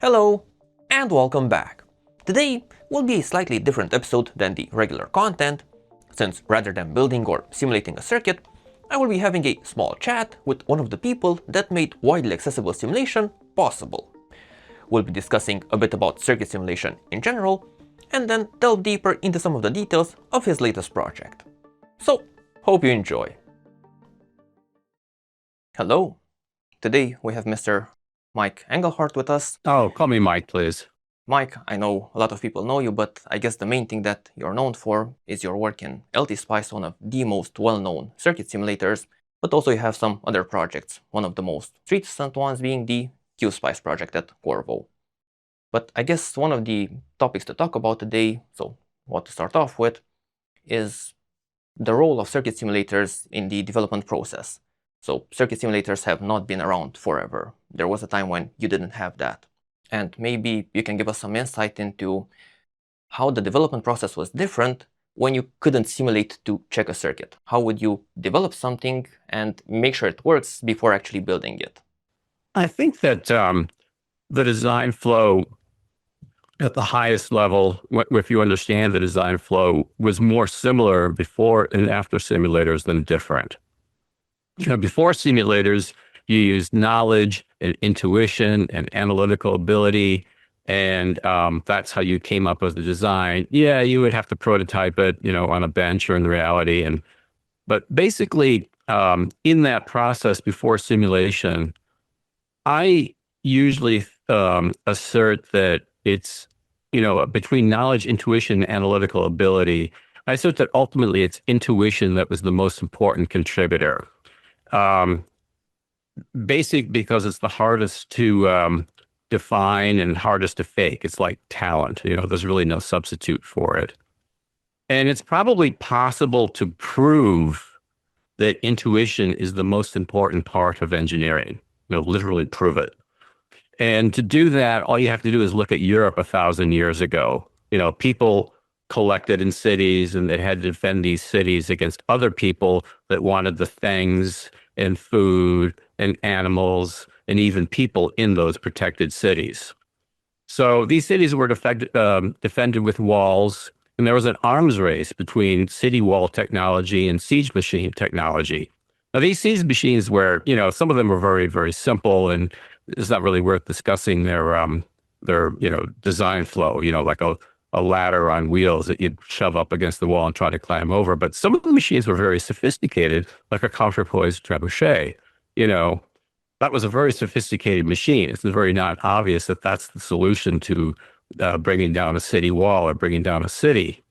Hello, and welcome back. Today will be a slightly different episode than the regular content, since rather than building or simulating a circuit, I will be having a small chat with one of the people that made widely accessible simulation possible. We'll be discussing a bit about circuit simulation in general, and then delve deeper into some of the details of his latest project. So, hope you enjoy. Hello, today we have Mr. Mike Engelhardt with us. Oh, call me Mike, please. Mike, I know a lot of people know you, but I guess the main thing that you're known for is your work in LTspice, one of the most well-known circuit simulators, but also you have some other projects, one of the most recent ones being the Qspice project at Qorvo. But I guess one of the topics to talk about today, so what to start off with, is the role of circuit simulators in the development process. So circuit simulators have not been around forever. There was a time when you didn't have that. And maybe you can give us some insight into how the development process was different when you couldn't simulate to check a circuit. How would you develop something and make sure it works before actually building it? I think that the design flow at the highest level, if you understand the design flow, was more similar before and after simulators than different. Before simulators, you used knowledge and intuition and analytical ability, and that's how you came up with the design. Yeah, you would have to prototype it, on a bench or in reality, but basically, in that process before simulation, I usually assert that it's, between knowledge, intuition, and analytical ability. I assert that ultimately it's intuition that was the most important contributor. Basic because it's the hardest to define and hardest to fake. It's like talent, there's really no substitute for it. And it's probably possible to prove that intuition is the most important part of engineering, literally prove it. And to do that, all you have to do is look at Europe 1,000 years ago. People collected in cities and they had to defend these cities against other people that wanted the things and food and animals and even people in those protected cities. So these cities were defended with walls, and there was an arms race between city wall technology and siege machine technology. Now, these siege machines were, some of them were very, very simple, and it's not really worth discussing their design flow, like a ladder on wheels that you'd shove up against the wall and try to climb over. But some of the machines were very sophisticated, like a counterpoise trebuchet. That was a very sophisticated machine. It's very not obvious that that's the solution to bringing down a city wall or bringing down a city.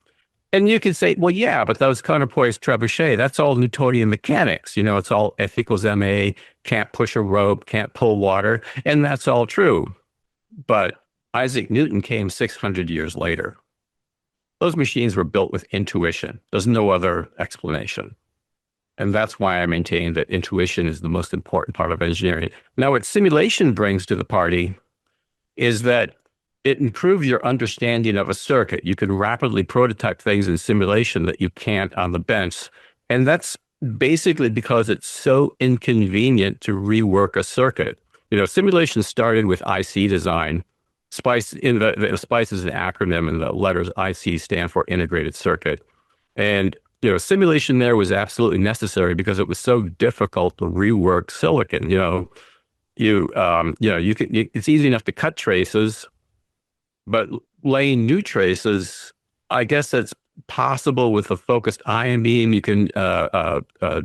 And you could say, well, yeah, but those counterpoise trebuchet, that's all Newtonian mechanics. It's all F equals ma, can't push a rope, can't pull water. And that's all true. But Isaac Newton came 600 years later. Those machines were built with intuition. There's no other explanation. And that's why I maintain that intuition is the most important part of engineering. Now, what simulation brings to the party is that it improves your understanding of a circuit. You can rapidly prototype things in simulation that you can't on the bench. And that's basically because it's so inconvenient to rework a circuit. Simulation started with IC design. SPICE SPICE is an acronym, and the letters IC stand for integrated circuit. And simulation there was absolutely necessary because it was so difficult to rework silicon. It's easy enough to cut traces, but laying new traces, I guess that's possible with a focused ion beam. You can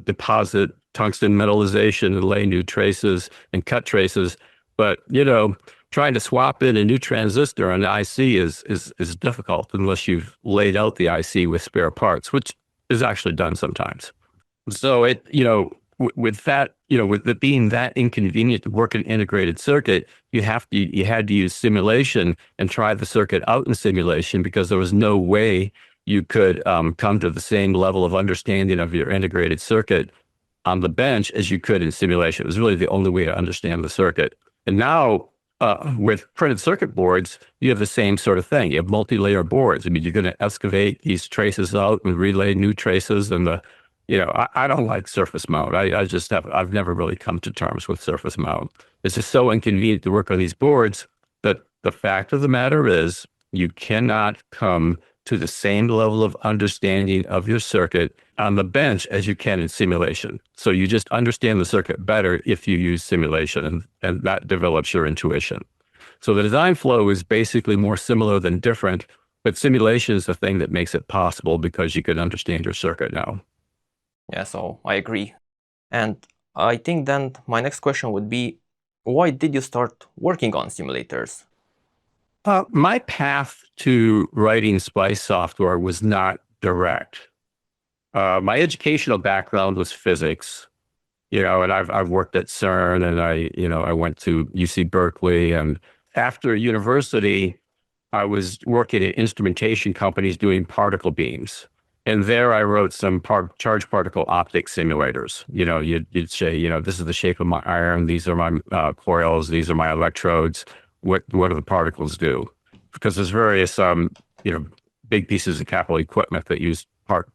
deposit tungsten metallization and lay new traces and cut traces. But trying to swap in a new transistor on the IC is difficult unless you've laid out the IC with spare parts, which is actually done sometimes. So with it being that inconvenient to work an integrated circuit, you had to use simulation and try the circuit out in simulation because there was no way you could come to the same level of understanding of your integrated circuit on the bench as you could in simulation. It was really the only way to understand the circuit. And now with printed circuit boards, you have the same sort of thing. You have multi-layer boards. I mean, you're going to excavate these traces out and relay new traces. And I don't like surface mount. I've never really come to terms with surface mount. It's just so inconvenient to work on these boards that The fact of the matter is you cannot come to the same level of understanding of your circuit on the bench as you can in simulation. So you just understand the circuit better if you use simulation, and that develops your intuition. So the design flow is basically more similar than different, but simulation is the thing that makes it possible because you can understand your circuit now. Yeah, so I agree. And I think then my next question would be, why did you start working on simulators? My path to writing Spice software was not direct. My educational background was physics, and I've worked at CERN, and I went to UC Berkeley, and after university, I was working at instrumentation companies doing particle beams. And there I wrote some charge particle optics simulators. You'd say, this is the shape of my iron. These are my coils. These are my electrodes. What do the particles do? Because there's various, big pieces of capital equipment that use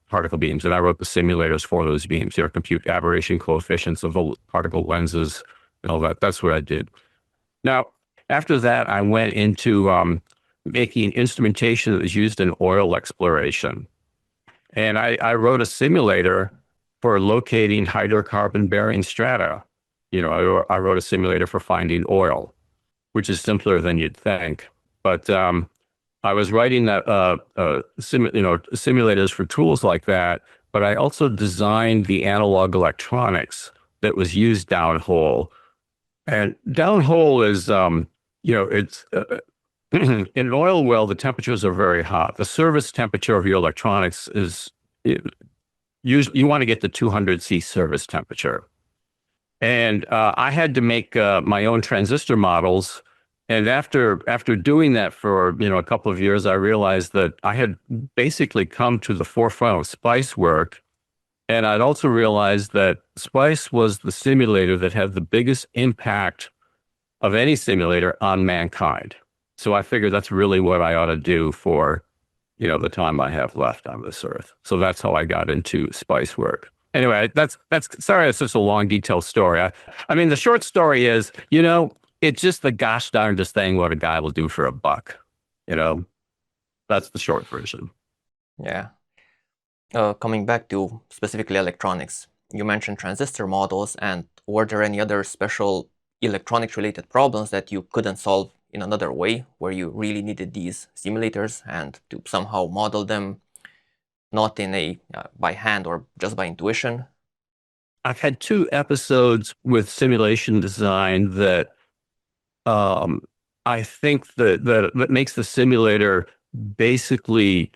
particle beams. And I wrote the simulators for those beams, compute aberration coefficients of the particle lenses and all that. That's what I did. Now, after that, I went into making instrumentation that was used in oil exploration. And I wrote a simulator for locating hydrocarbon-bearing strata. I wrote a simulator for finding oil, which is simpler than you'd think. But I was writing that simulators for tools like that. But I also designed the analog electronics that was used downhole. And downhole is, it's in an oil well, the temperatures are very hot. The service temperature of your electronics is usually you want to get to 200 C service temperature. And I had to make my own transistor models. And after doing that for a couple of years, I realized that I had basically come to the forefront of Spice work. And I'd also realized that Spice was the simulator that had the biggest impact of any simulator on mankind. So I figured that's really what I ought to do for, the time I have left on this earth. So that's how I got into Spice work. Anyway, that's sorry, it's just a long, detailed story. I mean, the short story is, it's just the gosh darndest thing what a guy will do for a buck. That's the short version. Yeah. Coming back to specifically electronics, you mentioned transistor models, and were there any other special electronics related problems that you couldn't solve in another way, where you really needed these simulators and to somehow model them, not in a by hand or just by intuition? I've had 2 episodes with simulation design that I think that makes the simulator basically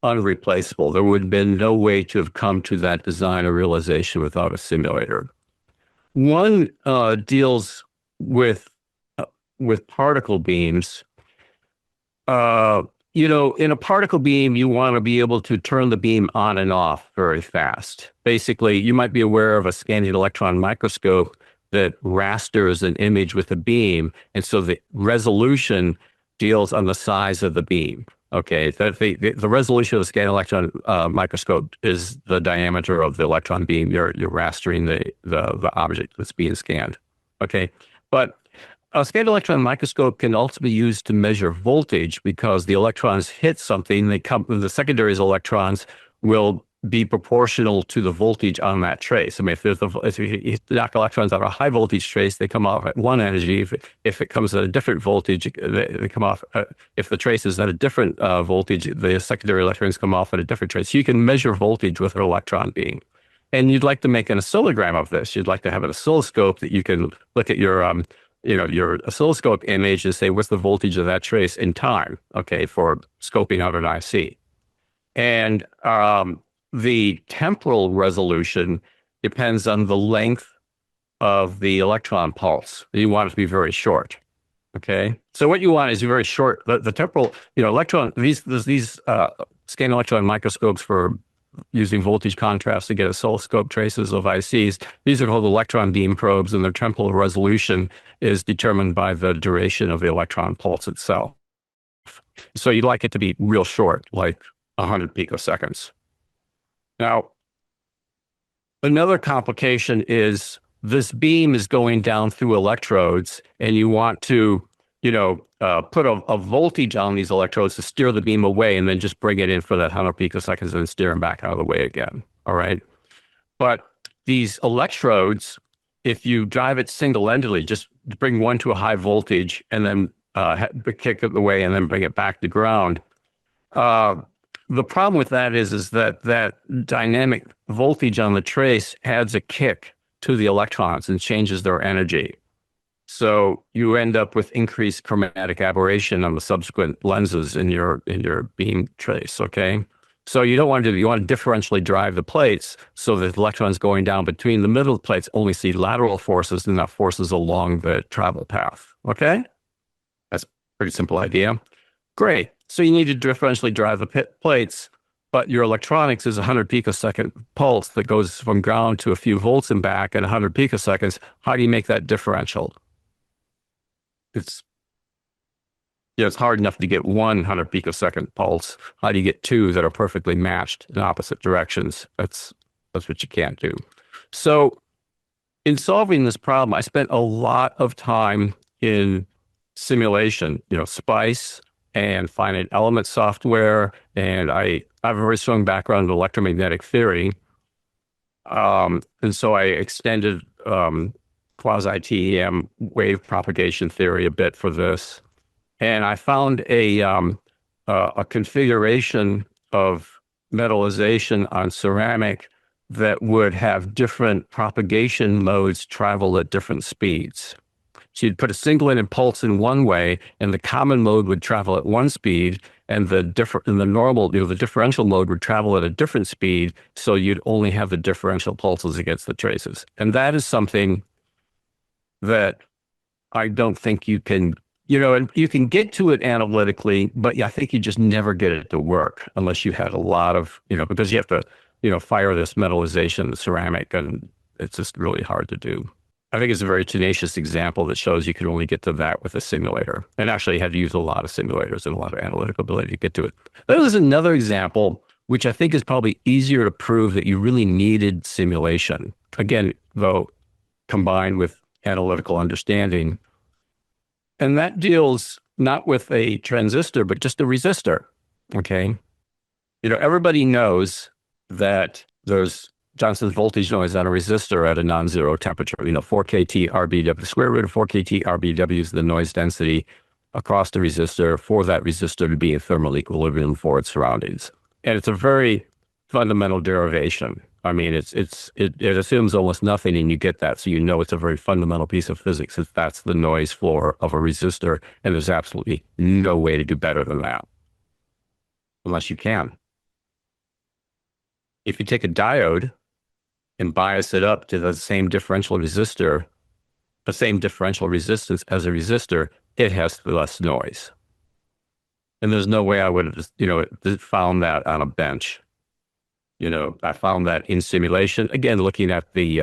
unreplaceable. There would have been no way to have come to that design or realization without a simulator. One deals with particle beams. In a particle beam, you want to be able to turn the beam on and off very fast. Basically, you might be aware of a scanning electron microscope that rasters an image with a beam, and so the resolution deals on the size of the beam. Okay, the resolution of the scanning electron microscope is the diameter of the electron beam. You're rastering the object that's being scanned. Okay, but a scanning electron microscope can also be used to measure voltage because the electrons hit something. The secondary electrons will be proportional to the voltage on that trace. I mean, if you knock electrons out of a high voltage trace, they come off at one energy. If it comes at a different voltage, they come off. If the trace is at a different voltage, the secondary electrons come off at a different trace. So you can measure voltage with an electron beam. And you'd like to make an oscillogram of this. You'd like to have an oscilloscope that you can look at your oscilloscope image and say, what's the voltage of that trace in time? Okay, for scoping out an IC. And the temporal resolution depends on the length of the electron pulse. You want it to be very short. Okay, so what you want is very short. The temporal, electron. These scanning electron microscopes for using voltage contrast to get oscilloscope traces of ICs. These are called electron beam probes, and their temporal resolution is determined by the duration of the electron pulse itself. So you'd like it to be real short, like 100 picoseconds. Now, another complication is this beam is going down through electrodes, and you want to, put a voltage on these electrodes to steer the beam away and then just bring it in for that 100 picoseconds and steer them back out of the way again. All right. But these electrodes, if you drive it single-endedly, just bring one to a high voltage and then kick it away and then bring it back to ground. The problem with that is that dynamic voltage on the trace adds a kick to the electrons and changes their energy. So you end up with increased chromatic aberration on the subsequent lenses in your beam trace. Okay. So you don't want to do, you want to differentially drive the plates so that the electrons going down between the middle plates only see lateral forces and not forces along the travel path. Okay. That's a pretty simple idea. Great. So you need to differentially drive the plates, but your electronics is a 100 picosecond pulse that goes from ground to a few volts and back at 100 picoseconds. How do you make that differential? It's hard enough to get 100 picosecond pulse. How do you get two that are perfectly matched in opposite directions? That's what you can't do. So in solving this problem, I spent a lot of time in simulation, Spice and finite element software. And I have a very strong background in electromagnetic theory. And so I extended quasi-TEM wave propagation theory a bit for this. And I found a configuration of metallization on ceramic that would have different propagation modes travel at different speeds. So you'd put a singulated pulse in one way, and the common mode would travel at one speed, and the normal, the differential mode would travel at a different speed. So you'd only have the differential pulses against the traces. And that is something that I don't think you can, and you can get to it analytically, but I think you just never get it to work unless you had a lot of, because you have to, fire this metallization, the ceramic, and it's just really hard to do. I think it's a very tenacious example that shows you could only get to that with a simulator. And actually, you had to use a lot of simulators and a lot of analytical ability to get to it. There was another example, which I think is probably easier to prove that you really needed simulation. Again, though, combined with analytical understanding. And that deals not with a transistor, but just a resistor. Okay. Everybody knows that there's Johnson's voltage noise on a resistor at a non-zero temperature. 4kT RBW, the square root of 4kT RBW is the noise density across the resistor for that resistor to be in thermal equilibrium for its surroundings. And it's a very fundamental derivation. I mean, it assumes almost nothing, and you get that. So it's a very fundamental piece of physics. That's the noise floor of a resistor, and there's absolutely no way to do better than that, unless you can. If you take a diode and bias it up to the same differential resistor, the same differential resistance as a resistor, it has less noise. And there's no way I would have, found that on a bench. I found that in simulation, again, looking at the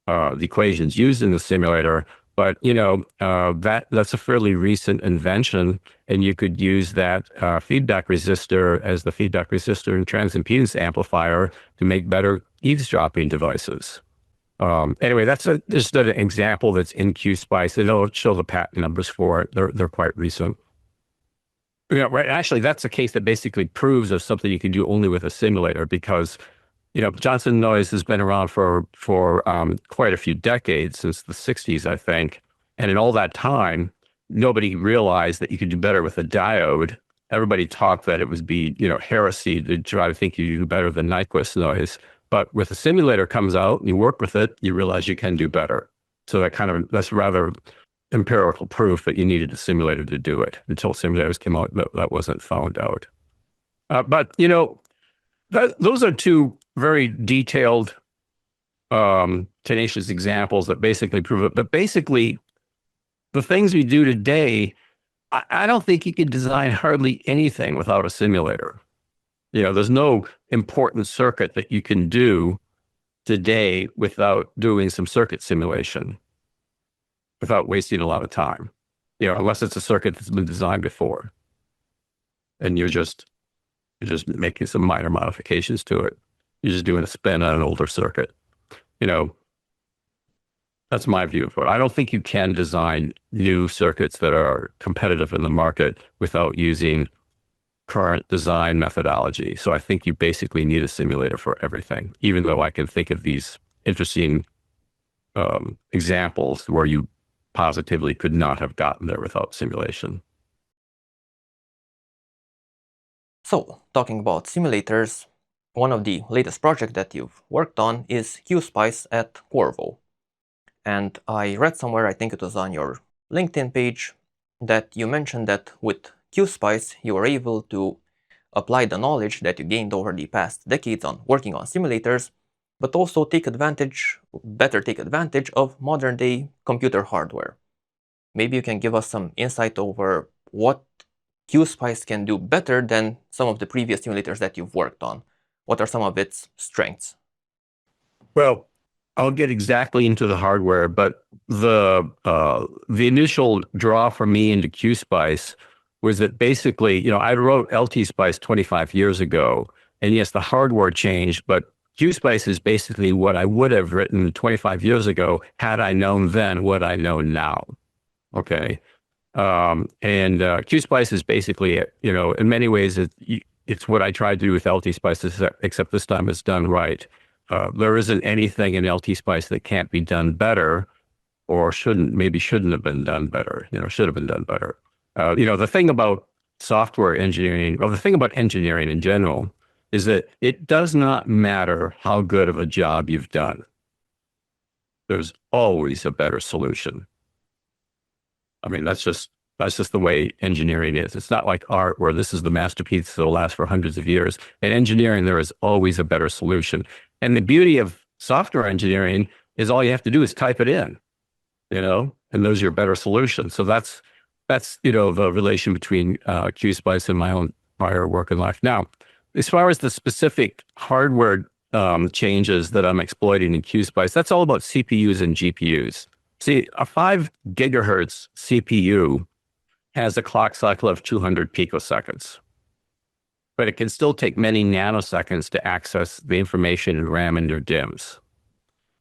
equations used in the simulator, but, that's a fairly recent invention, and you could use that feedback resistor as the feedback resistor and transimpedance amplifier to make better eavesdropping devices. Anyway, that's just an example that's in Qspice. It'll show the patent numbers for it. They're quite recent. Right. Actually, that's a case that basically proves of something you can do only with a simulator, because Johnson noise has been around for quite a few decades, since the 60s, I think. And in all that time, nobody realized that you could do better with a diode. Everybody talked that it would be, heresy to try to think you do better than Nyquist noise. But with a simulator comes out and you work with it, you realize you can do better. So that's rather empirical proof that you needed a simulator to do it. Until simulators came out, that wasn't found out. But those are two very detailed, tenacious examples that basically prove it. But basically, the things we do today, I don't think you could design hardly anything without a simulator. There's no important circuit that you can do today without doing some circuit simulation, without wasting a lot of time, unless it's a circuit that's been designed before. And you're just making some minor modifications to it. You're just doing a spin on an older circuit. That's my view of it. I don't think you can design new circuits that are competitive in the market without using current design methodology. So I think you basically need a simulator for everything, even though I can think of these interesting examples where you positively could not have gotten there without simulation. So, talking about simulators, one of the latest projects that you've worked on is Qspice at Qorvo. And I read somewhere, I think it was on your LinkedIn page, that you mentioned that with Qspice you were able to apply the knowledge that you gained over the past decades on working on simulators, but also better take advantage of modern day computer hardware. Maybe you can give us some insight over what Qspice can do better than some of the previous simulators that you've worked on. What are some of its strengths? Well, I'll get exactly into the hardware, but the initial draw for me into Qspice was that basically, I wrote LTspice 25 years ago, and yes, the hardware changed, but Qspice is basically what I would have written 25 years ago had I known then what I know now. Okay. And Qspice is basically, in many ways, it's what I tried to do with LTspice, except this time it's done right. There isn't anything in LTspice that can't be done better or maybe shouldn't have been done better, should have been done better. The thing about software engineering, or the thing about engineering in general, is that it does not matter how good of a job you've done. There's always a better solution. I mean, that's just the way engineering is. It's not like art where this is the masterpiece that'll last for hundreds of years. In engineering, there is always a better solution. And the beauty of software engineering is all you have to do is type it in, and those are your better solutions. So that's the relation between Qspice and my own prior work in life. Now, as far as the specific hardware changes that I'm exploiting in Qspice, that's all about CPUs and GPUs. See, a 5 gigahertz CPU has a clock cycle of 200 picoseconds, but it can still take many nanoseconds to access the information in RAM and your DIMMs.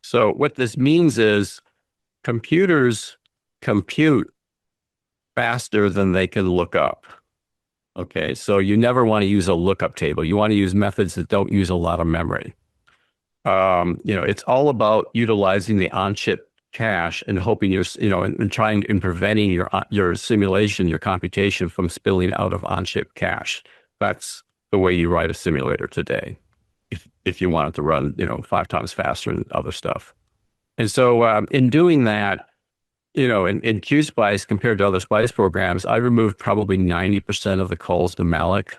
So what this means is computers compute faster than they can look up. Okay, so you never want to use a lookup table. You want to use methods that don't use a lot of memory. It's all about utilizing the on-chip cache and hoping and preventing your simulation, your computation from spilling out of on-chip cache. That's the way you write a simulator today. If you want it to run, 5 times faster than other stuff. And so in doing that, in Qspice compared to other Spice programs, I removed probably 90% of the calls to malloc.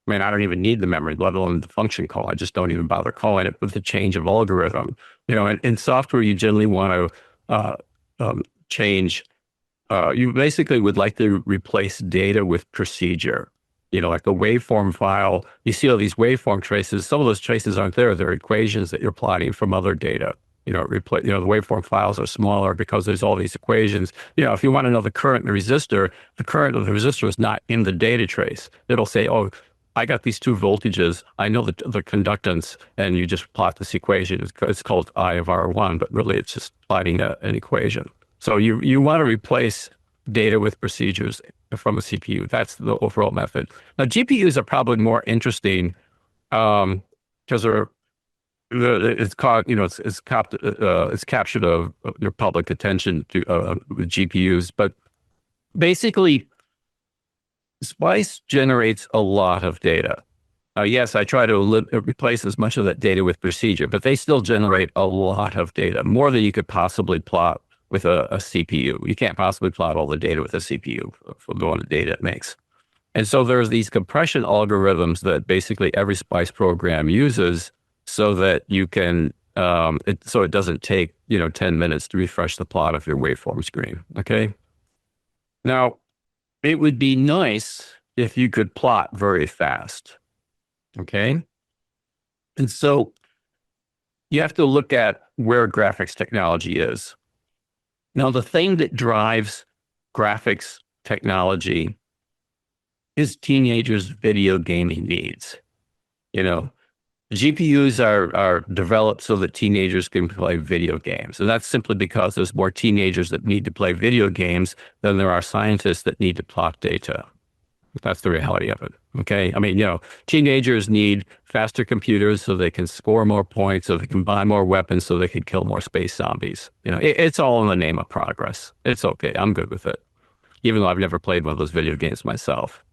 I mean, I don't even need the memory, let alone the function call. I just don't even bother calling it with the change of algorithm. In software, you generally want to change. You basically would like to replace data with procedure. Like a waveform file. You see all these waveform traces. Some of those traces aren't there. They're equations that you're plotting from other data. The waveform files are smaller because there's all these equations. If you want to know the current in the current of the resistor is not in the data trace. It'll say, oh, I got these 2 voltages. I know the conductance, and you just plot this equation. It's called I of R1, but really it's just plotting an equation. So you want to replace data with procedures from a CPU. That's the overall method. Now GPUs are probably more interesting because it's captured your public attention to with GPUs, but basically Spice generates a lot of data. Yes, I try to replace as much of that data with procedure, but they still generate a lot of data, more than you could possibly plot with a CPU. You can't possibly plot all the data with a CPU for the amount of data it makes. And so there's these compression algorithms that basically every Spice program uses so that you can, so it doesn't take, 10 minutes to refresh the plot of your waveform screen. Okay. Now, it would be nice if you could plot very fast. Okay. And so you have to look at where graphics technology is. Now, the thing that drives graphics technology is teenagers' video gaming needs. GPUs are developed so that teenagers can play video games. And that's simply because there's more teenagers that need to play video games than there are scientists that need to plot data. That's the reality of it. Okay. I mean, teenagers need faster computers so they can score more points, so they can buy more weapons, so they can kill more space zombies. It's all in the name of progress. It's okay. I'm good with it, even though I've never played one of those video games myself.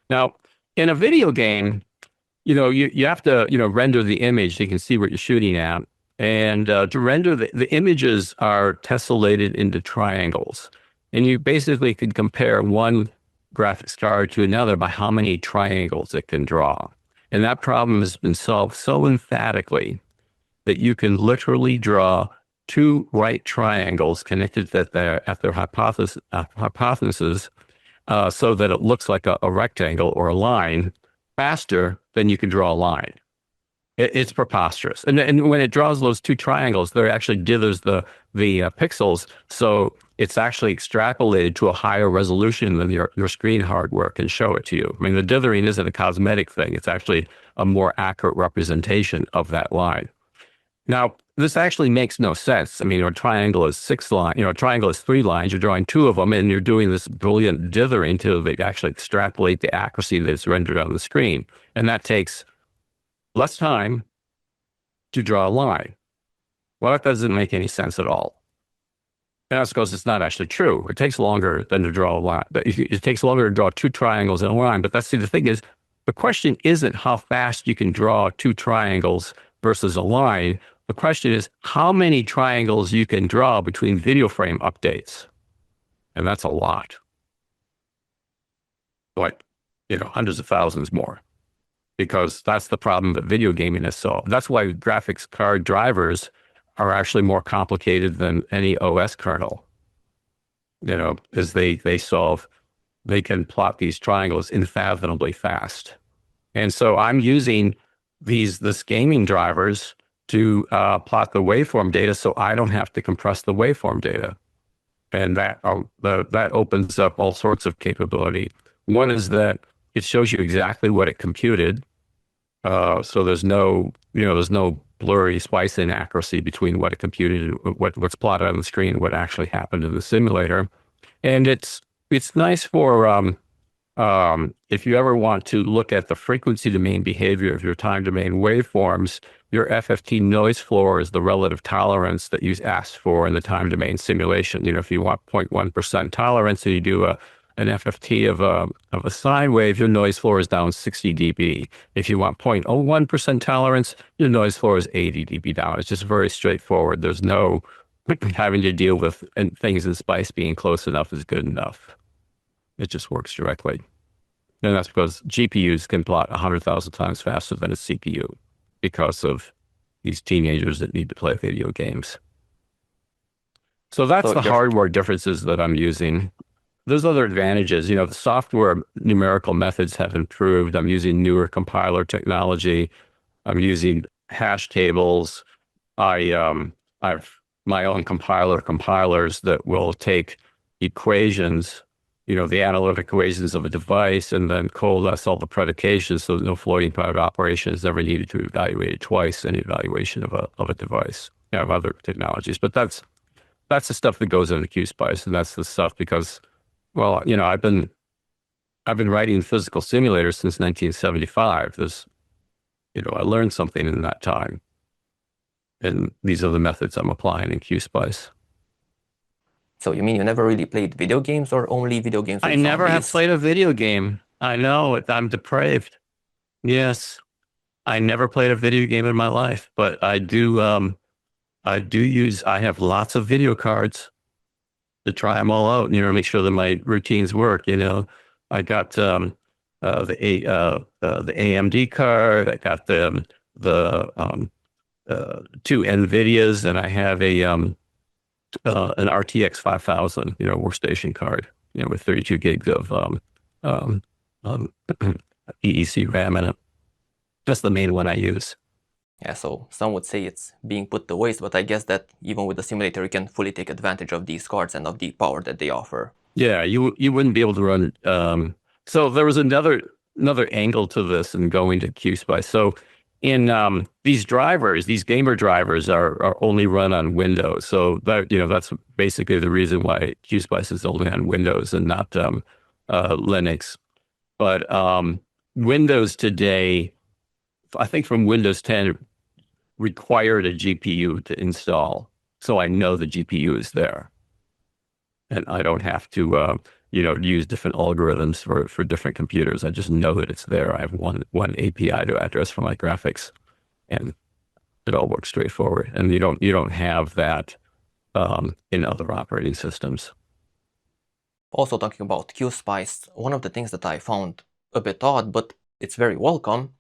Now, in a video game, you have to, render the image so you can see what you're shooting at. And to render the images are tessellated into triangles. And you basically could compare one graphics card to another by how many triangles it can draw. And that problem has been solved so emphatically that you can literally draw two right triangles connected at their hypothesis, so that it looks like a rectangle or a line faster than you can draw a line. It's preposterous. And when it draws those two triangles, there actually dithers the pixels. So it's actually extrapolated to a higher resolution than your screen hardware can show it to you. I mean, the dithering isn't a cosmetic thing. It's actually a more accurate representation of that line. Now, this actually makes no sense. I mean, a triangle is 6 lines, a triangle is 3 lines. You're drawing 2 of them and you're doing this brilliant dithering to actually extrapolate the accuracy that's rendered on the screen. And that takes less time to draw a line. Well, that doesn't make any sense at all. And that's because it's not actually true. It takes longer than to draw a line. It takes longer to draw 2 triangles in a line. But the thing is, the question isn't how fast you can draw 2 triangles versus a line. The question is how many triangles you can draw between video frame updates. And that's a lot. Like, hundreds of thousands more. Because that's the problem that video gaming has solved. That's why graphics card drivers are actually more complicated than any OS kernel. As they can plot these triangles unfathomably fast. And so I'm using this gaming drivers to plot the waveform data so I don't have to compress the waveform data. And that opens up all sorts of capability. One is that it shows you exactly what it computed. So there's no blurry splice inaccuracy between what it computed, what's plotted on the screen, and what actually happened in the simulator. And it's nice for if you ever want to look at the frequency domain behavior of your time domain waveforms. Your FFT noise floor is the relative tolerance that you asked for in the time domain simulation. If you want 0.1% tolerance and you do an FFT of a sine wave, your noise floor is down 60 dB. If you want 0.01% tolerance, your noise floor is 80 dB down. It's just very straightforward. There's no having to deal with things in Spice being close enough is good enough. It just works directly. And that's because GPUs can plot 100,000 times faster than a CPU because of these teenagers that need to play video games. So that's the hardware differences that I'm using. There's other advantages. The software numerical methods have improved. I'm using newer compiler technology. I'm using hash tables. I've my own compilers that will take equations, the analytic equations of a device, and then coalesce all the predications so no floating point operation is ever needed to evaluate it twice in evaluation of a device. I have other technologies, but that's the stuff that goes into Qspice, and that's the stuff because, well, I've been writing physical simulators since 1975. I learned something in that time, and these are the methods I'm applying in Qspice. So you mean you never really played video games or only video games with I never have zombies? played a video game. I know it. I'm depraved. Yes. I never played a video game in my life, but I have lots of video cards to try them all out, make sure that my routines work. I got the AMD card. I got the 2 NVIDIAs, and I have an RTX 5000, workstation card, with 32 gigs of EEC RAM in it. That's the main one I use. Yeah, so some would say it's being put to waste, but I guess that even with the simulator, you can fully take advantage of these cards and of the power that they offer. Yeah, you wouldn't be able to run. So there was another angle to this and going to Qspice. So in these drivers, these gamer drivers are only run on Windows. So that, that's basically the reason why Qspice is only on Windows and not Linux. But Windows today, I think from Windows 10, required a GPU to install. So I know the GPU is there. And I don't have to, use different algorithms for different computers. I just know that it's there. I have one API to address for my graphics, and it all works straightforward. And you don't have that in other operating systems. Also talking about Qspice, one of the things that I found a bit odd, but it's very welcome,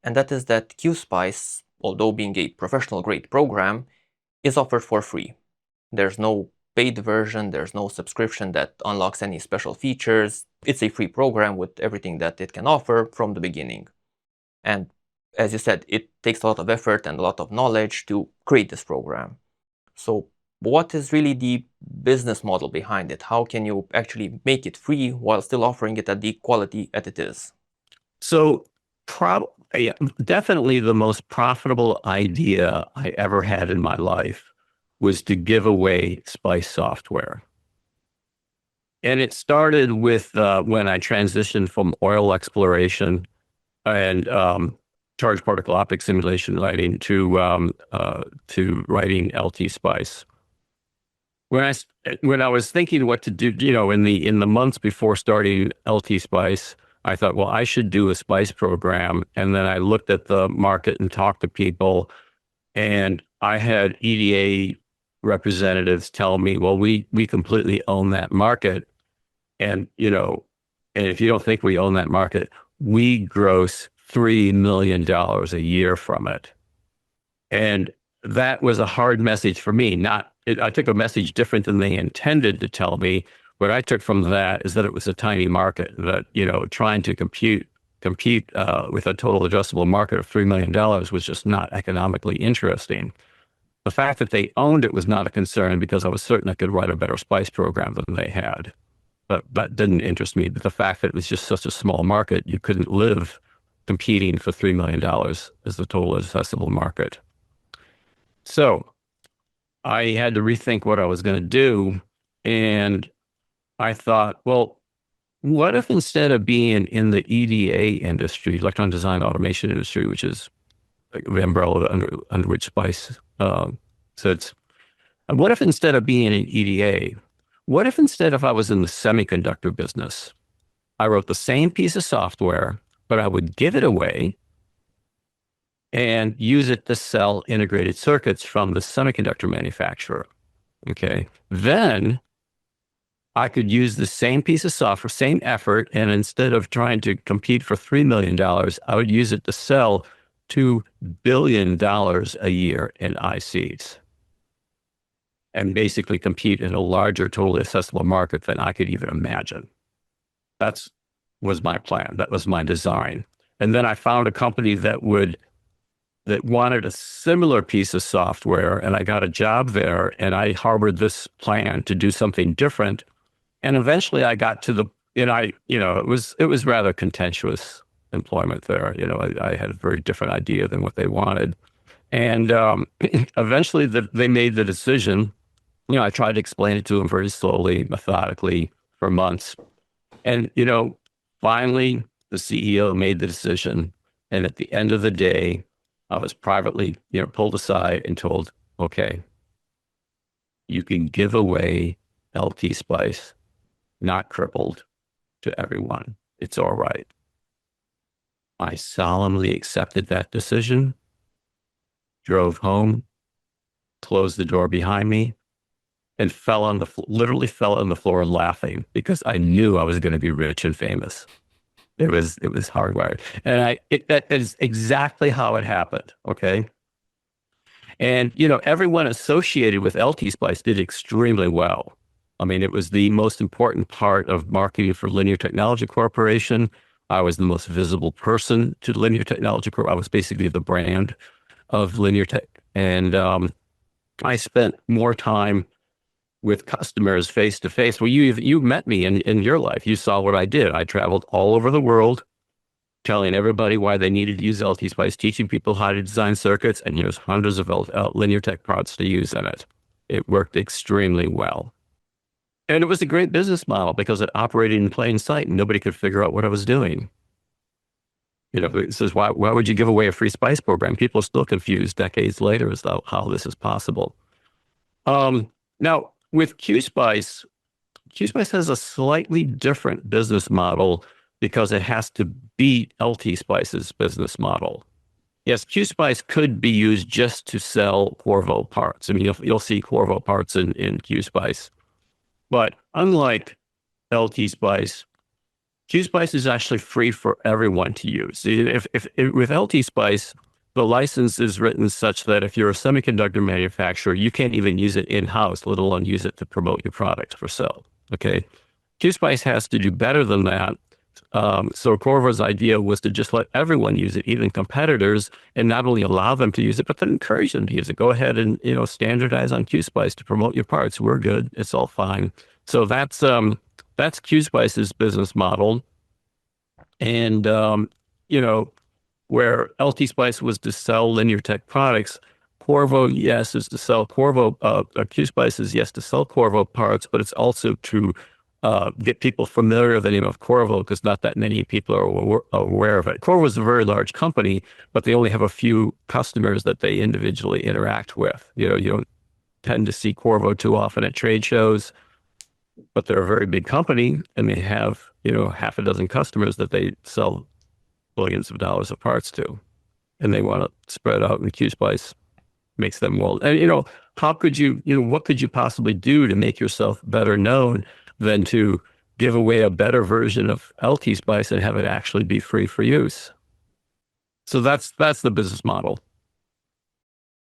and that is that Qspice, although being a professional grade program, is offered for free. There's no paid version, there's no subscription that unlocks any special features. It's a free program with everything that it can offer from the beginning. And as you said, it takes a lot of effort and a lot of knowledge to create this program. So what is really the business model behind it? How can you actually make it free while still offering it at the quality that it is? So definitely the most profitable idea I ever had in my life was to give away Spice software. And it started with when I transitioned from oil exploration and charged particle optic simulation writing to writing LTspice. When I was thinking what to do, in the months before starting LTspice, I thought, well, I should do a Spice program. And then I looked at the market and talked to people, and I had EDA representatives tell me, well, we completely own that market. And, and if you don't think we own that market, we gross $3 million a year from it. And that was a hard message for me. I took a message different than they intended to tell me. What I took from that is that it was a tiny market, that, trying to compete with a total addressable market of $3 million was just not economically interesting. The fact that they owned it was not a concern, because I was certain I could write a better Spice program than they had. But that didn't interest me. But the fact that it was just such a small market, you couldn't live competing for $3 million as the total accessible market. So I had to rethink what I was going to do. And I thought, well, what if instead of being in the EDA industry, electronic design automation industry, which is like the umbrella under which Spice sits, and what if instead of being in EDA, what if instead if I was in the semiconductor business, I wrote the same piece of software, but I would give it away and use it to sell integrated circuits from the semiconductor manufacturer. Okay. Then I could use the same piece of software, same effort, and instead of trying to compete for $3 million, I would use it to sell $2 billion a year in ICs, and basically compete in a larger totally accessible market than I could even imagine. That was my plan. That was my design. And then I found a company that wanted a similar piece of software, and I got a job there, and I harbored this plan to do something different. And eventually I got to it was rather contentious employment there. I had a very different idea than what they wanted. And eventually they made the decision. I tried to explain it to them very slowly, methodically for months. And, finally the CEO made the decision. And at the end of the day, I was privately, pulled aside and told, okay, you can give away LTspice, not crippled, to everyone. It's all right. I solemnly accepted that decision, drove home, closed the door behind me, and literally fell on the floor laughing, because I knew I was going to be rich and famous. It was hardwired. And that is exactly how it happened. Okay. And, everyone associated with LTspice did extremely well. I mean, it was the most important part of marketing for Linear Technology Corporation. I was the most visible person to Linear Technology Corp. I was basically the brand of Linear Tech. And I spent more time with customers face to face. Well, you met me in your life. You saw what I did. I traveled all over the world telling everybody why they needed to use LTspice, teaching people how to design circuits, and here's hundreds of linear tech parts to use in it. It worked extremely well. And it was a great business model because it operated in plain sight and nobody could figure out what I was doing. You know, it says, why would you give away a free Spice program? People are still confused decades later as to how this is possible. Now, with Qspice, Qspice has a slightly different business model because it has to beat LTspice's business model. Yes, Qspice could be used just to sell Qorvo parts. I mean, you'll see Qorvo parts in Qspice. But unlike LTspice, Qspice is actually free for everyone to use. If with LTspice, the license is written such that if you're a semiconductor manufacturer, you can't even use it in-house, let alone use it to promote your product for sale. Okay, Qspice has to do better than that. So Qorvo's idea was to just let everyone use it, even competitors, and not only allow them to use it, but then encourage them to use it. Go ahead and standardize on Qspice to promote your parts. We're good. It's all fine. So that's Qspice's business model, and where LTspice was to sell linear tech products, Qorvo, yes, is to sell Qorvo. Qspice is yes to sell Qorvo parts, but it's also to get people familiar with the name of Qorvo because not that many people are aware of it. Qorvo is a very large company, but they only have a few customers that they individually interact with. You don't tend to see Qorvo too often at trade shows, but they're a very big company and they have, half a dozen customers that they sell billions of dollars of parts to, and they want to spread out, and Qspice makes them well. And, how could you, what could you possibly do to make yourself better known than to give away a better version of LTspice and have it actually be free for use? So that's the business model.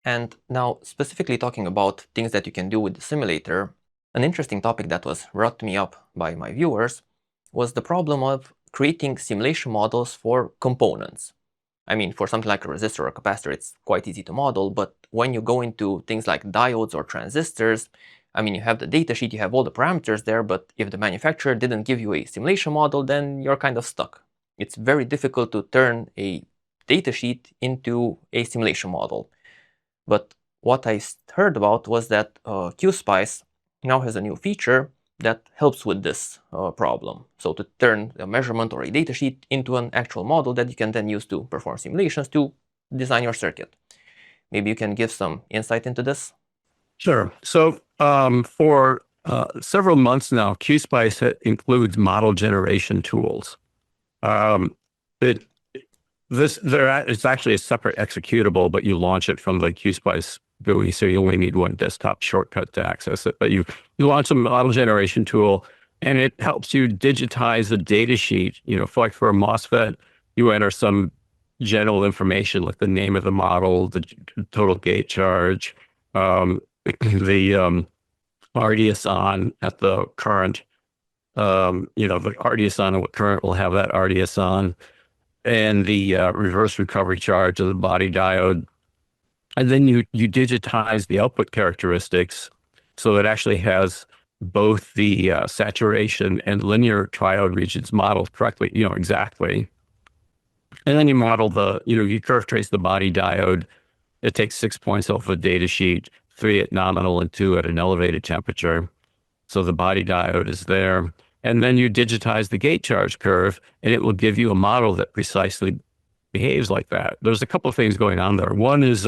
And now, specifically talking about things that you can do with the simulator, an interesting topic that was brought to me up by my viewers was the problem of creating simulation models for components. I mean, for something like a resistor or a capacitor, it's quite easy to model, but when you go into things like diodes or transistors, I mean, you have the datasheet, you have all the parameters there, but if the manufacturer didn't give you a simulation model, then you're kind of stuck. It's very difficult to turn a datasheet into a simulation model. But what I heard about was that Qspice now has a new feature that helps with this problem. So to turn a measurement or a datasheet into an actual model that you can then use to perform simulations to design your circuit. Maybe you can give some insight into this? Sure. So for several months now, Qspice includes model generation tools. It's actually a separate executable, but you launch it from the Qspice GUI, so you only need one desktop shortcut to access it. But you launch a model generation tool, and it helps you digitize the data sheet. For a MOSFET, you enter some general information like the name of the model, the total gate charge, the RDS on at the current, the RDS on and what current will have that RDS on, and the reverse recovery charge of the body diode. And then you digitize the output characteristics so it actually has both the saturation and linear triode regions modeled correctly, exactly. And then you model you curve trace the body diode. It takes 6 points off a data sheet, 3 at nominal and 2 at an elevated temperature. So the body diode is there. And then you digitize the gate charge curve, and it will give you a model that precisely behaves like that. There's a couple of things going on there. One is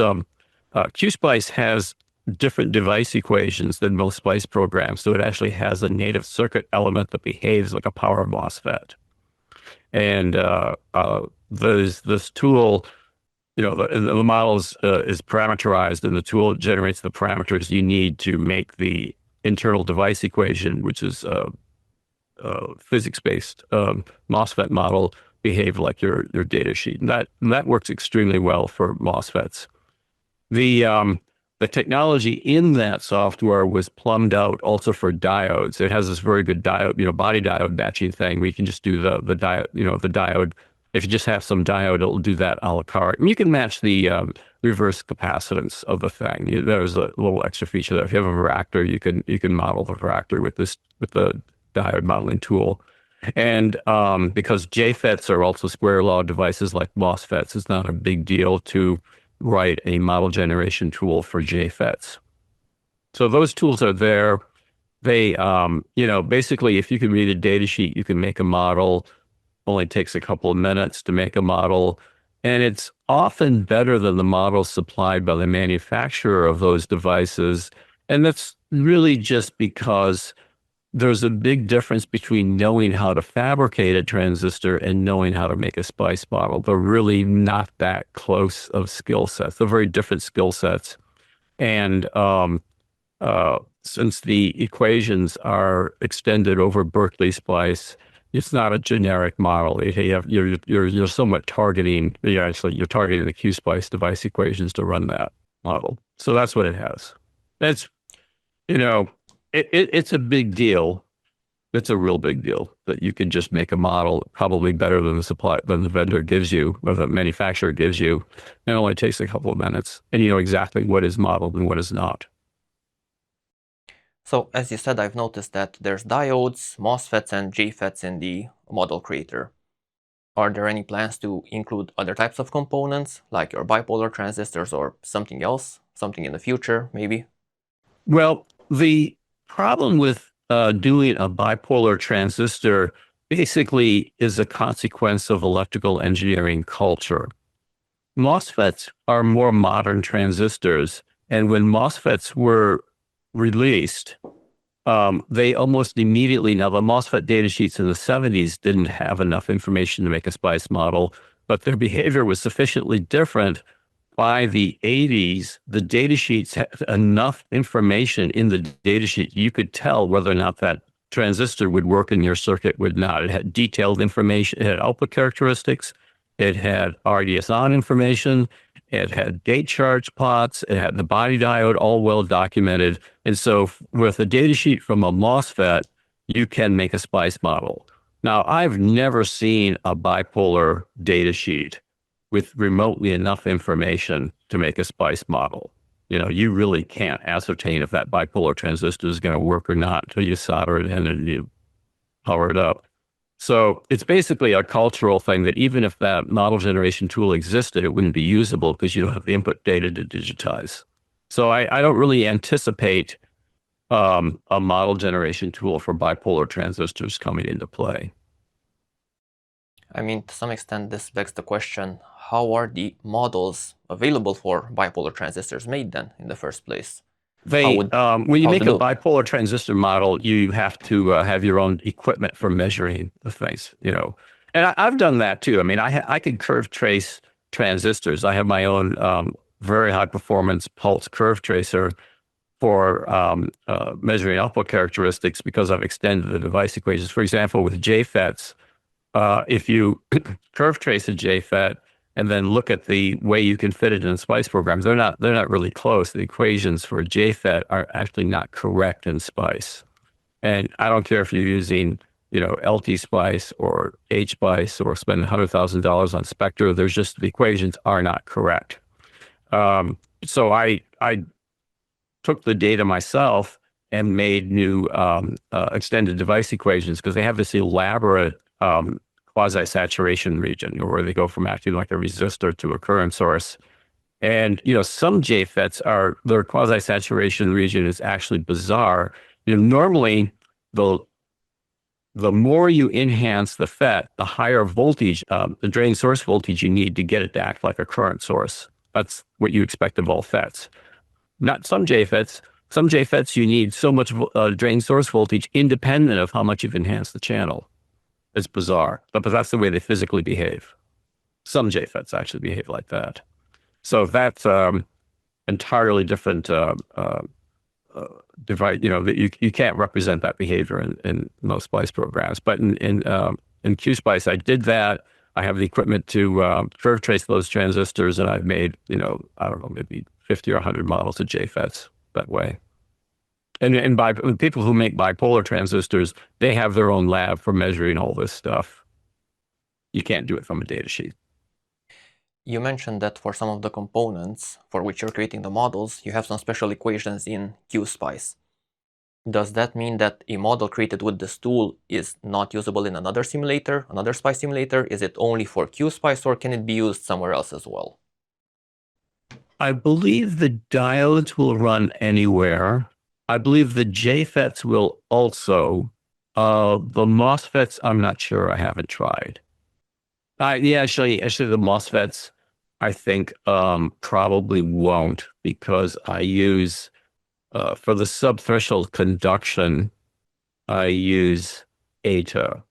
Qspice has different device equations than most Spice programs. So it actually has a native circuit element that behaves like a power MOSFET. And this tool, the model is parameterized, and the tool generates the parameters you need to make the internal device equation, which is physics-based MOSFET model, behave like your data sheet. And that works extremely well for MOSFETs. The technology in that software was plumbed out also for diodes. It has this very good diode, body diode matching thing. We can just do the diode, the diode. If you just have some diode, it'll do that a la carte. And you can match the reverse capacitance of the thing. There's a little extra feature there. If you have a varactor, you can model the varactor with the diode modeling tool. And because JFETs are also square law devices like MOSFETs, it's not a big deal to write a model generation tool for JFETs. So those tools are there. They, basically, if you can read a data sheet, you can make a model. Only takes a couple of minutes to make a model. And it's often better than the models supplied by the manufacturer of those devices. And that's really just because there's a big difference between knowing how to fabricate a transistor and knowing how to make a SPICE model. They're really not that close of skill sets. They're very different skill sets. And since the equations are extended over Berkeley Splice, it's not a generic model. You're somewhat targeting. You're targeting the Qspice device equations to run that model. So that's what it has. That's you know, it's a big deal. It's a real big deal that you can just make a model probably better than the vendor gives you or the manufacturer gives you. It only takes a couple of minutes, and you know exactly what is modeled and what is not. So as you said, I've noticed that there's diodes, MOSFETs, and JFETs in the model creator. Are there any plans to include other types of components, like your bipolar transistors or something else? Something in the future, maybe? Well, the problem with doing a bipolar transistor basically is a consequence of electrical engineering culture. MOSFETs are more modern transistors, and when MOSFETs were released, they almost immediately, now the MOSFET data sheets in the 70s didn't have enough information to make a SPICE model, but their behavior was sufficiently different. By the 80s, the data sheets had enough information in the data sheet. You could tell whether or not that transistor would work in your circuit would not. It had detailed information. It had output characteristics. It had RDS on information. It had gate charge plots. It had the body diode, all well documented. And so with a data sheet from a MOSFET, you can make a SPICE model. Now, I've never seen a bipolar data sheet with remotely enough information to make a SPICE model. You really can't ascertain if that bipolar transistor is going to work or not until you solder it in and you power it up. So it's basically a cultural thing that even if that model generation tool existed, it wouldn't be usable because you don't have the input data to digitize. So I don't really anticipate a model generation tool for bipolar transistors coming into play. I mean, to some extent, this begs the question, how are the models available for bipolar transistors made then in the first place? When you How to make a do? bipolar transistor model, you have to have your own equipment for measuring the things, And I've done that too. I mean, I can curve trace transistors. I have my own very high performance pulse curve tracer for measuring output characteristics because I've extended the device equations. For example, with JFETs, if you curve trace a JFET and then look at the way you can fit it in SPICE programs, they're not really close. The equations for JFET are actually not correct in SPICE. And I don't care if you're using, LTspice or Hspice or spend $100,000 on Spectre. There's just the equations are not correct. So I took the data myself and made new extended device equations because they have this elaborate quasi-saturation region where they go from acting like a resistor to a current source. And, some JFETs their quasi-saturation region is actually bizarre. Normally the more you enhance the FET, the higher voltage, the drain source voltage you need to get it to act like a current source. That's what you expect of all FETs. Not some JFETs. Some JFETs you need so much drain source voltage independent of how much you've enhanced the channel. It's bizarre, but that's the way they physically behave. Some JFETs actually behave like that. So that's entirely different device. You can't represent that behavior in most SPICE programs. But in Qspice, I did that. I have the equipment to curve trace those transistors, and I've made, I don't know, maybe 50 or 100 models of JFETs that way. And by people who make bipolar transistors, they have their own lab for measuring all this stuff. You can't do it from a data sheet. You mentioned that for some of the components for which you're creating the models, you have some special equations in Qspice. Does that mean that a model created with this tool is not usable in another simulator, another Spice simulator? Is it only for Qspice, or can it be used somewhere else as well? I believe the diodes will run anywhere. I believe the JFETs will also. The MOSFETs, I'm not sure. I haven't tried. Yeah, actually, the MOSFETs, I think probably won't, because I use for the subthreshold conduction, I use ATA,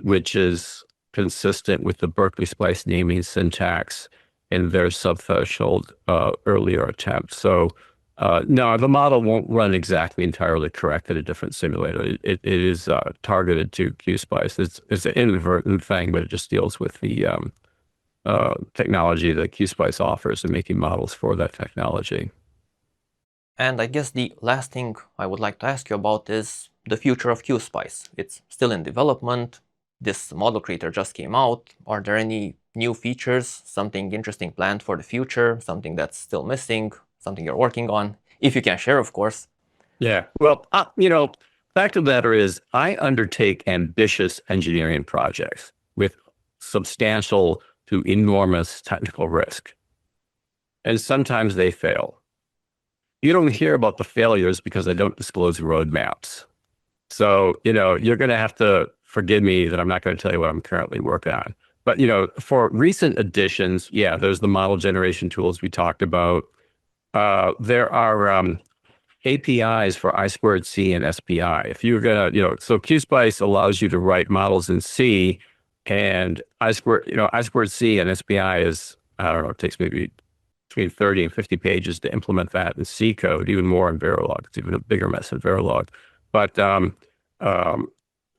which is consistent with the Berkeley Splice naming syntax in their subthreshold earlier attempt. So no, the model won't run exactly entirely correct at a different simulator. It is targeted to Qspice. It's an inadvertent thing, but it just deals with the technology that Qspice offers and making models for that technology. And I guess the last thing I would like to ask you about is the future of Qspice. It's still in development. This model creator just came out. Are there any new features, something interesting planned for the future, something that's still missing, something you're working on? If you can share, of course. Yeah. Well, fact of the matter is, I undertake ambitious engineering projects with substantial to enormous technical risk. And sometimes they fail. You don't hear about the failures because I don't disclose roadmaps. So, you're going to have to forgive me that I'm not going to tell you what I'm currently working on. But, for recent additions, yeah, there's the model generation tools we talked about. There are APIs for I2C and SPI. If you're going to, so Qspice allows you to write models in C, and I2C and SPI is, I don't know, it takes maybe between 30 and 50 pages to implement that in C code, even more in Verilog. It's even a bigger mess in Verilog. But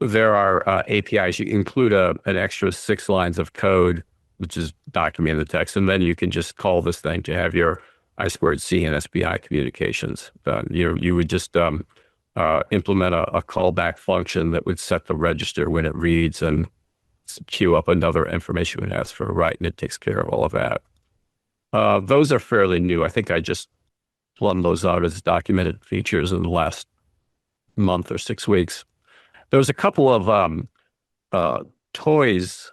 there are APIs. You include an extra 6 lines of code, which is documented in the text, and then you can just call this thing to have your I2C and SPI communications done. You would just implement a callback function that would set the register when it reads and queue up another information when it asks for a write, and it takes care of all of that. Those are fairly new. I think I just plumbed those out as documented features in the last month or 6 weeks. There was a couple of toys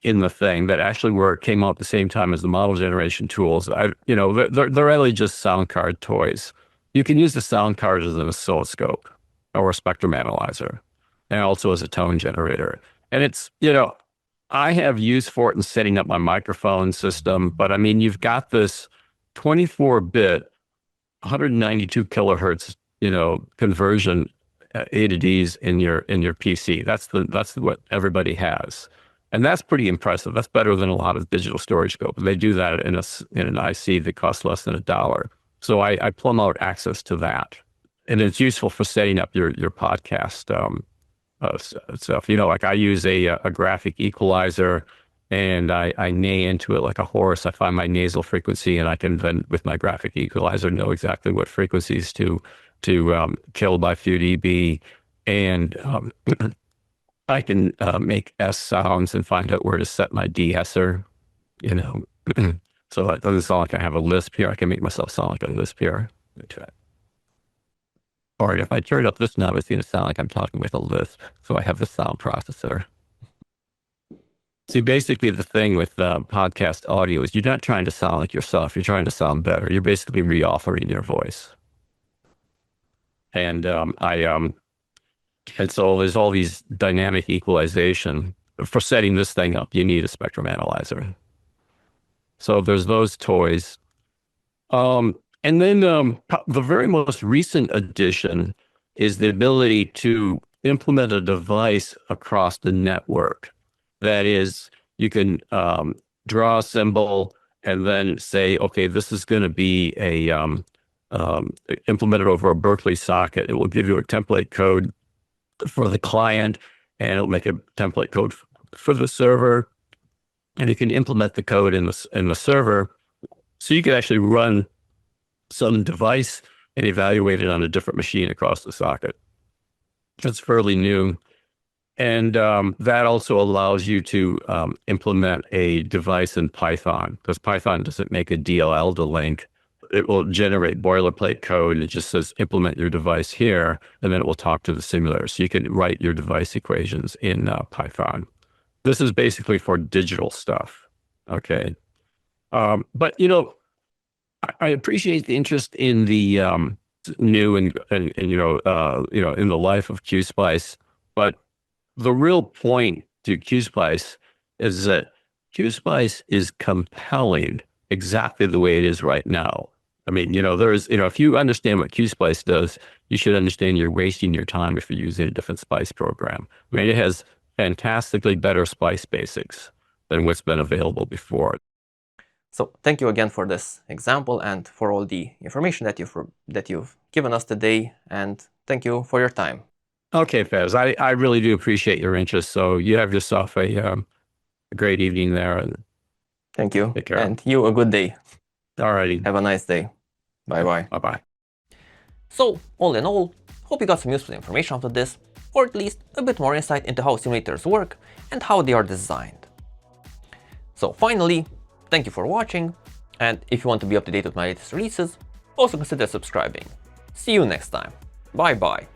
in the thing that actually came out at the same time as the model generation tools. They're really just sound card toys. You can use the sound card as an oscilloscope or a spectrum analyzer, and also as a tone generator. And it's, I have use for it in setting up my microphone system, but I mean, you've got this 24-bit, 192 kilohertz, conversion A to Ds in your PC. That's what everybody has, and that's pretty impressive. That's better than a lot of digital storage scope. They do that in an IC that costs less than $1. So I plumb out access to that, and it's useful for setting up your podcast stuff. Like I use a graphic equalizer, and I neigh into it like a horse. I find my nasal frequency, and I can then, with my graphic equalizer, know exactly what frequencies to kill by few dB, and I can make S sounds and find out where to set my de-esser. So it doesn't sound like I have a lisp here. I can make myself sound like a lisp here. Or if I turn up this knob, it's going to sound like I'm talking with a lisp. So I have the sound processor. See, basically the thing with podcast audio is you're not trying to sound like yourself. You're trying to sound better. You're basically reauthoring your voice. And and so there's all these dynamic equalization. For setting this thing up, you need a spectrum analyzer. So there's those toys. And then the very most recent addition is the ability to implement a device across the network. That is, you can draw a symbol and then say, okay, this is going to be implemented over a Berkeley socket. It will give you a template code for the client, and it'll make a template code for the server. And you can implement the code in the server, so you can actually run some device and evaluate it on a different machine across the socket. That's fairly new. And that also allows you to implement a device in Python, because Python doesn't make a DLL to link. it will generate boilerplate code. It just says implement your device here, and then it will talk to the simulator. So you can write your device equations in Python. This is basically for digital stuff. Okay. But, I appreciate the interest in the new and in the life of Qspice. But the real point to Qspice is that Qspice is compelling exactly the way it is right now. I mean, if you understand what Qspice does, you should understand you're wasting your time if you're using a different Spice program. I mean, it has fantastically better Spice basics than what's been available before. So thank you again for this example and for all the information that you've given us today, and thank you for your time. Okay, FesZ, I really do appreciate your interest. So you have yourself a great evening there. And thank you. Take care. And you a good day. All righty. Have a nice day. Bye-bye. Bye-bye. So, all in all, hope you got some useful information out of this, or at least a bit more insight into how simulators work and how they are designed. So finally, thank you for watching, and if you want to be up to date with my latest releases, also consider subscribing. See you next time. Bye bye.